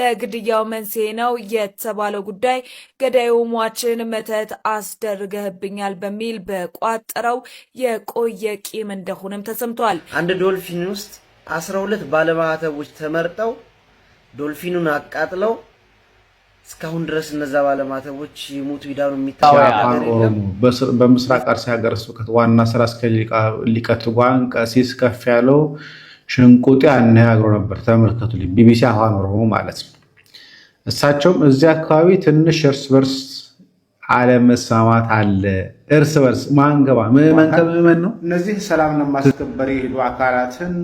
ለግድያው መንስኤ ነው የተባለው ጉዳይ ገዳዩ ሟችን መተት አስደርገህብኛል በሚል በቋጠረው የቆየ ቂም እንደሆነም ተሰምቷል። አንድ ዶልፊን ውስጥ 12 ባለማህተቦች ተመርጠው ዶልፊኑን አቃጥለው እስካሁን ድረስ እነዛ ባለማህተቦች ይሙቱ ይዳኑ የሚታወቅ በምስራቅ አርሲ ሀገረ ስብከት ዋና ስራ አስኪያጅ ሊቀ ትጉሃን ቀሲስ ከፍ ያለው ሽንቁጤ አነጋግሮ ነበር። ተመልከቱልኝ። ቢቢሲ አፋን ኦሮሞ ማለት ነው። እሳቸውም እዚህ አካባቢ ትንሽ እርስ በርስ አለመስማማት አለ። እርስ በርስ ማንገባ ምዕመን ከምዕመን ነው። እነዚህ ሰላም ለማስከበር የሄዱ አካላትን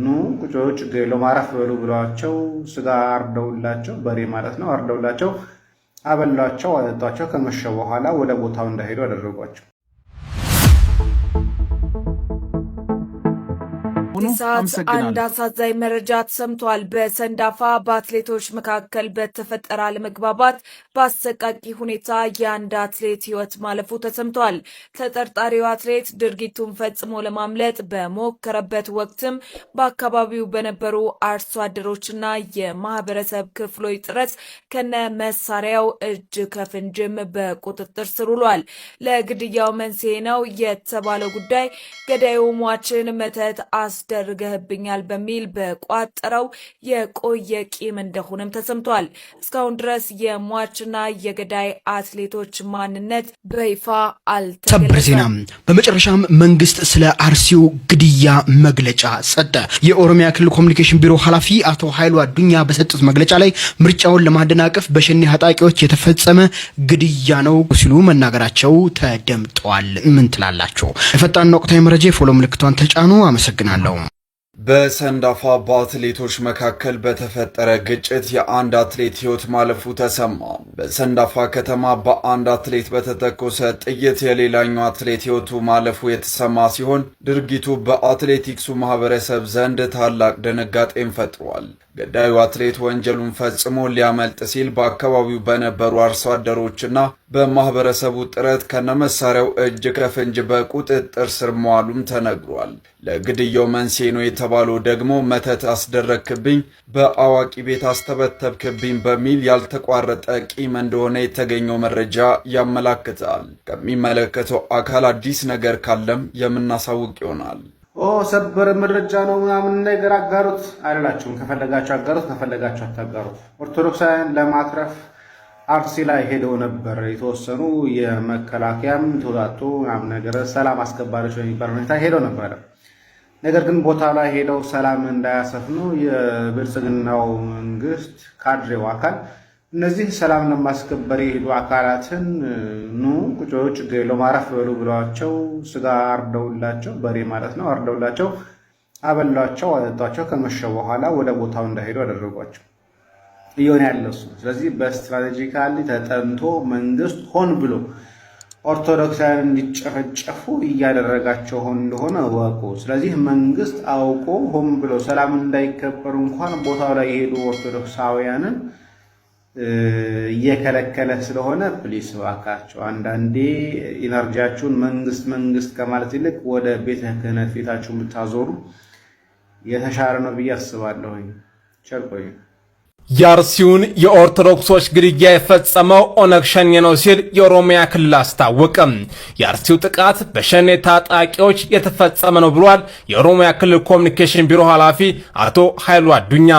ኑ ቁጭ ችግር የለውም አረፍ በሉ ብለዋቸው ስጋ አርደውላቸው፣ በሬ ማለት ነው አርደውላቸው፣ አበሏቸው፣ አጠጧቸው። ከመሸ በኋላ ወደ ቦታው እንዳይሄዱ አደረጓቸው። አንድ አሳዛኝ መረጃ ተሰምቷል። በሰንዳፋ በአትሌቶች መካከል በተፈጠረ አለመግባባት በአሰቃቂ ሁኔታ የአንድ አትሌት ሕይወት ማለፉ ተሰምቷል። ተጠርጣሪው አትሌት ድርጊቱን ፈጽሞ ለማምለጥ በሞከረበት ወቅትም በአካባቢው በነበሩ አርሶ አደሮችና የማህበረሰብ ክፍሎች ጥረት ከነ መሳሪያው እጅ ከፍንጅም በቁጥጥር ስር ውሏል። ለግድያው መንስኤ ነው የተባለው ጉዳይ ገዳዩ ሟችን መተት አስደርገህብኛል በሚል በቋጠረው የቆየ ቂም እንደሆነም ተሰምቷል። እስካሁን ድረስ የሟችና የገዳይ አትሌቶች ማንነት በይፋ አልተገለጸም። ሰበር ዜና። በመጨረሻም መንግስት ስለ አርሲው ግድያ መግለጫ ሰጠ። የኦሮሚያ ክልል ኮሚኒኬሽን ቢሮ ኃላፊ አቶ ኃይሉ አዱኛ በሰጡት መግለጫ ላይ ምርጫውን ለማደናቀፍ በሸኔ ታጣቂዎች የተፈጸመ ግድያ ነው ሲሉ መናገራቸው ተደምጠዋል። ምን ትላላችሁ? የፈጣን ወቅታዊ መረጃ ፎሎ ምልክቷን ተጫኑ። አመሰግናለሁ። በሰንዳፋ በአትሌቶች መካከል በተፈጠረ ግጭት የአንድ አትሌት ሕይወት ማለፉ ተሰማ። በሰንዳፋ ከተማ በአንድ አትሌት በተተኮሰ ጥይት የሌላኛው አትሌት ሕይወቱ ማለፉ የተሰማ ሲሆን ድርጊቱ በአትሌቲክሱ ማህበረሰብ ዘንድ ታላቅ ድንጋጤን ፈጥሯል። ገዳዩ አትሌት ወንጀሉን ፈጽሞ ሊያመልጥ ሲል በአካባቢው በነበሩ አርሶ አደሮችና በማህበረሰቡ ጥረት ከነመሳሪያው እጅ ከፍንጅ በቁጥጥር ስር መዋሉም ተነግሯል። ለግድያው መንስኤ ነው የተባለው ደግሞ መተት አስደረክብኝ፣ በአዋቂ ቤት አስተበተብክብኝ በሚል ያልተቋረጠ ቂም እንደሆነ የተገኘው መረጃ ያመላክታል። ከሚመለከተው አካል አዲስ ነገር ካለም የምናሳውቅ ይሆናል። ሰበር መረጃ ነው ምናምን ነገር አጋሩት አይላችሁም። ከፈለጋችሁ አጋሩት፣ ከፈለጋችሁ አታጋሩት። ኦርቶዶክሳውያን ለማትረፍ አርሲ ላይ ሄደው ነበር። የተወሰኑ የመከላከያም ተወጣጡ ምናምን ነገር ሰላም አስከባሪዎች በሚባል ሁኔታ ሄደው ነበር። ነገር ግን ቦታ ላይ ሄደው ሰላም እንዳያሰፍኑ የብልጽግናው መንግስት ካድሬው አካል እነዚህ ሰላም ለማስከበር የሄዱ አካላትን ኑ ቁጭ ችግር የለውም አረፍ በሉ ብለዋቸው ስጋ አርደውላቸው፣ በሬ ማለት ነው አርደውላቸው፣ አበሏቸው፣ አጠጧቸው። ከመሸ በኋላ ወደ ቦታው እንዳይሄዱ አደረጓቸው። እየሆነ ያለው እሱ። ስለዚህ በስትራቴጂካሊ ተጠንቶ መንግስት ሆን ብሎ ኦርቶዶክሳውያን እንዲጨፈጨፉ እያደረጋቸው እንደሆነ ወቁ። ስለዚህ መንግስት አውቆ ሆን ብሎ ሰላም እንዳይከበሩ እንኳን ቦታው ላይ የሄዱ ኦርቶዶክሳውያንን እየከለከለ ስለሆነ ፕሊስ እባካችሁ አንዳንዴ ኢነርጂያችሁን መንግስት ከማለት ይልቅ ወደ ቤተ ክህነት ፊታችሁን ብታዞሩ የተሻለ ነው ብዬ አስባለሁ። ቸር ቆዩ። የአርሲውን የኦርቶዶክሶች ግድያ የፈጸመው ኦነግ ሸኔ ነው ሲል የኦሮሚያ ክልል አስታወቀም። የአርሲው ጥቃት በሸኔ ታጣቂዎች የተፈጸመ ነው ብሏል የኦሮሚያ ክልል ኮሚኒኬሽን ቢሮ ኃላፊ አቶ ኃይሉ አዱኛ።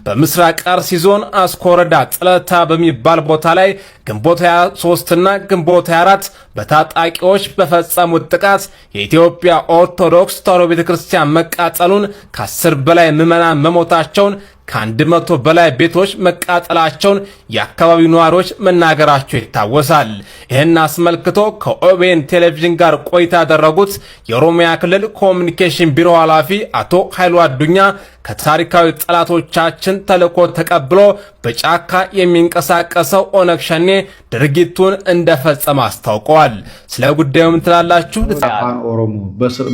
በምስራቅ አርሲ ዞን አስኮ ወረዳ ጥለታ በሚባል ቦታ ላይ ግንቦት 23 እና ግንቦት 24 በታጣቂዎች በፈጸሙት ጥቃት የኢትዮጵያ ኦርቶዶክስ ተዋሕዶ ቤተክርስቲያን መቃጠሉን፣ ከ10 በላይ ምዕመናን መሞታቸውን፣ ከ100 በላይ ቤቶች መቃጠላቸውን የአካባቢው ነዋሪዎች መናገራቸው ይታወሳል። ይህን አስመልክቶ ከኦቤን ቴሌቪዥን ጋር ቆይታ ያደረጉት የኦሮሚያ ክልል ኮሚኒኬሽን ቢሮ ኃላፊ አቶ ኃይሉ አዱኛ ከታሪካዊ ጠላቶቻችን ተልዕኮ ተቀብሎ በጫካ የሚንቀሳቀሰው ኦነግ ሸኔ ድርጊቱን እንደፈጸመ አስታውቀዋል። ስለ ጉዳዩ ምን ትላላችሁ? አፋን ኦሮሞ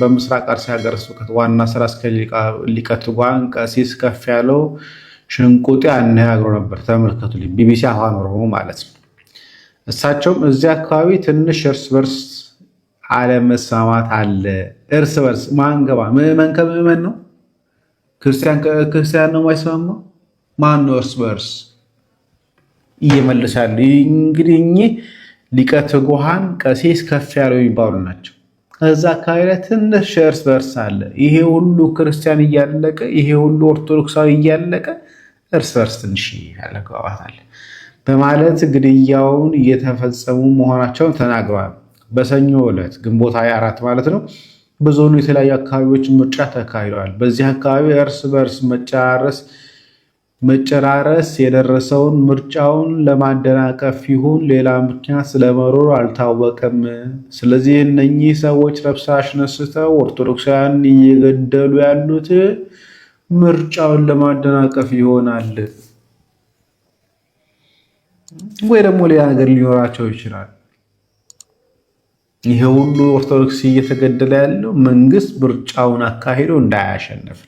በምስራቅ አርሲ ሀገረ ስብከት ዋና ስራ አስኪያጅ ሊቀ ትጉሃን ቀሲስ ከፍ ያለው ሽንቁጤ አነጋግሮ ነበር። ተመልከቱልኝ። ቢቢሲ አፋን ኦሮሞ ማለት ነው። እሳቸውም እዚህ አካባቢ ትንሽ እርስ በርስ አለመስማማት አለ። እርስ በርስ ማንገባ ምዕመን ከምዕመን ነው። ክርስቲያን ነው የማይስማማው። ማን ነው እርስ በርስ እየመለሳሉ? እንግዲህ እኚህ ሊቀ ትጉሃን ቀሲስ ከፍ ያለው የሚባሉ ናቸው። እዛ አካባቢ ላይ ትንሽ እርስ በርስ አለ። ይሄ ሁሉ ክርስቲያን እያለቀ ይሄ ሁሉ ኦርቶዶክሳዊ እያለቀ እርስ በርስ ትንሽ ያለቀዋታል በማለት ግድያውን እየተፈጸሙ መሆናቸውን ተናግረዋል። በሰኞ ዕለት ግንቦት 24 ማለት ነው በዞኑ የተለያዩ አካባቢዎች ምርጫ ተካሂደዋል። በዚህ አካባቢ እርስ በርስ መጨራረስ የደረሰውን ምርጫውን ለማደናቀፍ ይሁን ሌላ ምክንያት ስለመኖሩ አልታወቀም። ስለዚህ እነኚህ ሰዎች ረብሻ ነስተው ኦርቶዶክሳውያን እየገደሉ ያሉት ምርጫውን ለማደናቀፍ ይሆናል ወይ ደግሞ ሌላ ነገር ሊኖራቸው ይችላል። ይሄ ሁሉ ኦርቶዶክስ እየተገደለ ያለው መንግስት ምርጫውን አካሂዶ እንዳያሸንፍ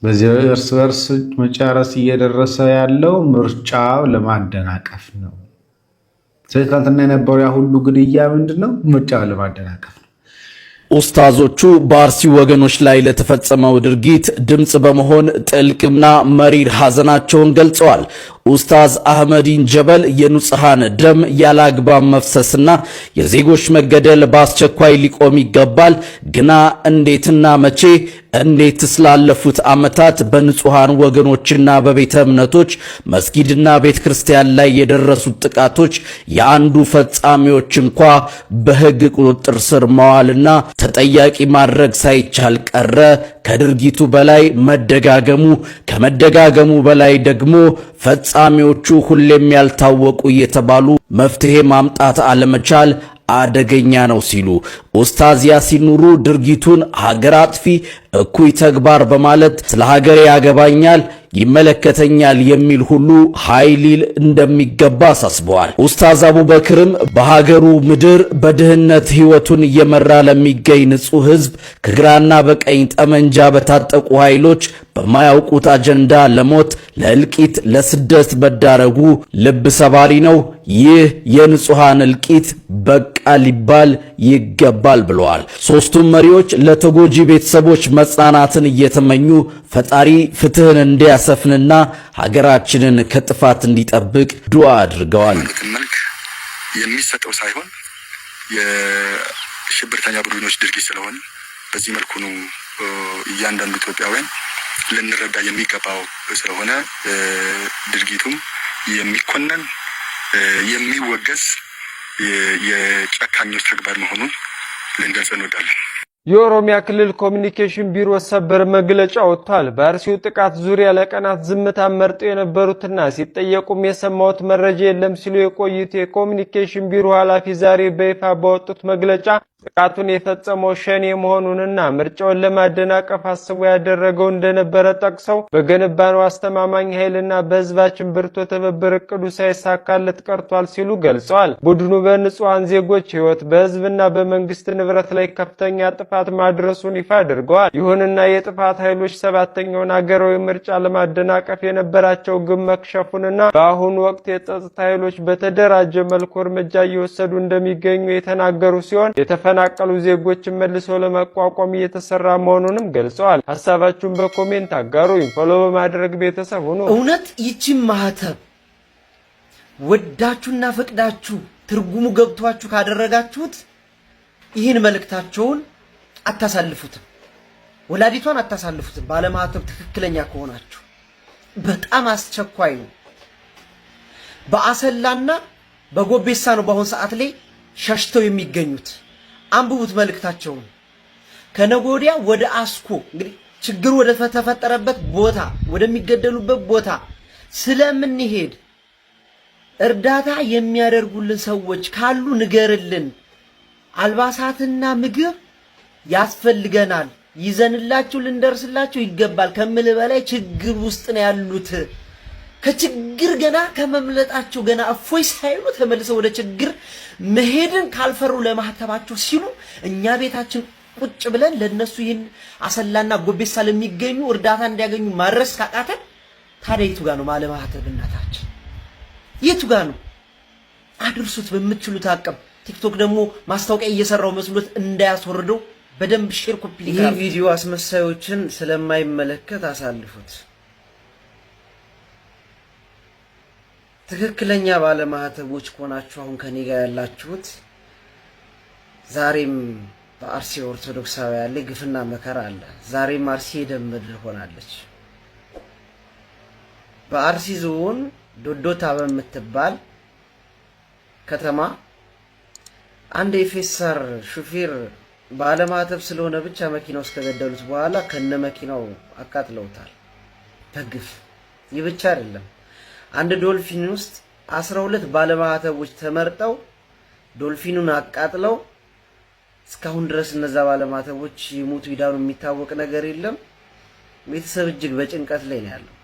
በዚህ እርስ በርስ መጫረስ እየደረሰ ያለው ምርጫው ለማደናቀፍ ነው። ስለዚህ የነበረው ያ ሁሉ ግድያ ምንድነው? ምርጫው ለማደናቀፍ ነው። ኡስታዞቹ በአርሲ ወገኖች ላይ ለተፈጸመው ድርጊት ድምጽ በመሆን ጥልቅና መሪር ሐዘናቸውን ገልጸዋል። ኡስታዝ አህመዲን ጀበል የንጹሃን ደም ያላግባብ መፍሰስና የዜጎች መገደል በአስቸኳይ ሊቆም ይገባል፣ ግና እንዴትና መቼ እንዴት ስላለፉት ዓመታት በንጹሃን ወገኖችና በቤተ እምነቶች መስጊድና ቤተ ክርስቲያን ላይ የደረሱት ጥቃቶች የአንዱ ፈጻሚዎች እንኳ በሕግ ቁጥጥር ስር መዋልና ተጠያቂ ማድረግ ሳይቻል ቀረ። ከድርጊቱ በላይ መደጋገሙ፣ ከመደጋገሙ በላይ ደግሞ ፈጻሚዎቹ ሁሌም ያልታወቁ እየተባሉ መፍትሄ ማምጣት አለመቻል አደገኛ ነው ሲሉ ኡስታዝ ያሲን ኑሩ ድርጊቱን ሀገር አጥፊ እኩይ ተግባር በማለት ስለ ሀገር ያገባኛል ይመለከተኛል የሚል ሁሉ ኃይል እንደሚገባ አሳስበዋል። ኡስታዝ አቡበክርም በሀገሩ ምድር በድህነት ህይወቱን እየመራ ለሚገኝ ንጹህ ህዝብ ከግራና በቀኝ ጠመንጃ በታጠቁ ኃይሎች በማያውቁት አጀንዳ ለሞት፣ ለእልቂት፣ ለስደት መዳረጉ ልብ ሰባሪ ነው። ይህ የንጹሃን እልቂት በቃ ሊባል ይገባል ብለዋል። ሶስቱም መሪዎች ለተጎጂ ቤተሰቦች መጽናናትን እየተመኙ ፈጣሪ ፍትህን እንዲያሰፍንና ሀገራችንን ከጥፋት እንዲጠብቅ ዱዓ አድርገዋል። መልክ የሚሰጠው ሳይሆን የሽብርተኛ ቡድኖች ድርጊት ስለሆነ በዚህ መልኩ ነው እያንዳንዱ ኢትዮጵያውያን ልንረዳ የሚገባው ስለሆነ ድርጊቱም የሚኮነን የሚወገዝ የጨካኞች ተግባር መሆኑን ልንገልጽ እንወዳለን። የኦሮሚያ ክልል ኮሚኒኬሽን ቢሮ ሰበር መግለጫ ወጥቷል። በአርሲው ጥቃት ዙሪያ ለቀናት ዝምታ መርጠው የነበሩትና ሲጠየቁም የሰማሁት መረጃ የለም ሲሉ የቆዩት የኮሚኒኬሽን ቢሮ ኃላፊ ዛሬ በይፋ ባወጡት መግለጫ ጥቃቱን የፈጸመው ሸኔ መሆኑንና ምርጫውን ለማደናቀፍ አስቦ ያደረገው እንደነበረ ጠቅሰው በገነባነው አስተማማኝ ኃይልና በህዝባችን ብርቱ ትብብር እቅዱ ሳይሳካለት ቀርቷል ሲሉ ገልጸዋል። ቡድኑ በንጹሃን ዜጎች ህይወት በህዝብና በመንግስት ንብረት ላይ ከፍተኛ ጥፋት ማድረሱን ይፋ አድርገዋል። ይሁንና የጥፋት ኃይሎች ሰባተኛውን ሀገራዊ ምርጫ ለማደናቀፍ የነበራቸው ግብ መክሸፉንና በአሁኑ ወቅት የጸጥታ ኃይሎች በተደራጀ መልኩ እርምጃ እየወሰዱ እንደሚገኙ የተናገሩ ሲሆን የተፈናቀሉ ዜጎችን መልሶ ለመቋቋም እየተሰራ መሆኑንም ገልጸዋል። ሐሳባችሁን በኮሜንት አጋሩኝ። ፎሎ በማድረግ ቤተሰብ ሁኑ። እውነት ይቺን ማህተብ ወዳችሁና ፈቅዳችሁ ትርጉሙ ገብቷችሁ ካደረጋችሁት ይህን መልእክታቸውን አታሳልፉትም፣ ወላዲቷን አታሳልፉትም። ባለማህተብ ትክክለኛ ከሆናችሁ በጣም አስቸኳይ ነው። በአሰላና በጎቤሳ ነው በአሁን ሰዓት ላይ ሸሽተው የሚገኙት። አንብቡት መልእክታቸውን። ከነጎዲያ ወደ አስኮ እንግዲህ ችግሩ ወደ ተፈጠረበት ቦታ ወደሚገደሉበት ቦታ ስለምንሄድ እርዳታ የሚያደርጉልን ሰዎች ካሉ ንገርልን፣ አልባሳትና ምግብ ያስፈልገናል፣ ይዘንላችሁ ልንደርስላችሁ ይገባል ከምል በላይ ችግር ውስጥ ነው ያሉት። ከችግር ገና ከመምለጣቸው ገና እፎይ ሳይሉ ተመልሰው ወደ ችግር መሄድን ካልፈሩ ለማህተባቸው ሲሉ እኛ ቤታችን ቁጭ ብለን ለነሱ ይህን አሰላና ጎቤሳ ለሚገኙ እርዳታ እንዲያገኙ ማድረስ ካቃተን ታዲያ የቱ ጋር ነው ማለማህተብነታችን? የቱ ጋር ነው? አድርሱት በምትችሉት አቅም። ቲክቶክ ደግሞ ማስታወቂያ እየሰራው መስሎት እንዳያስወርደው በደንብ ሼር ኮፒ ሊንክ። ይህ ቪዲዮ አስመሳዮችን ስለማይመለከት አሳልፉት። ትክክለኛ ባለማህተቦች ከሆናችሁ አሁን ከኔ ጋር ያላችሁት ዛሬም በአርሲ ኦርቶዶክሳውያን ላይ ግፍና መከራ አለ። ዛሬም አርሲ የደም ምድር ሆናለች። በአርሲ ዞን ዶዶታ በምትባል ከተማ አንድ የፌሳር ሹፌር ባለማህተብ ስለሆነ ብቻ መኪናው እስከገደሉት በኋላ ከነ መኪናው አቃጥለውታል በግፍ። ይህ ብቻ አይደለም። አንድ ዶልፊን ውስጥ 12 ባለማህተቦች ተመርጠው ዶልፊኑን አቃጥለው እስካሁን ድረስ እነዛ ባለማህተቦች ይሞቱ ይዳኑ የሚታወቅ ነገር የለም። ቤተሰብ እጅግ በጭንቀት ላይ ነው ያለው።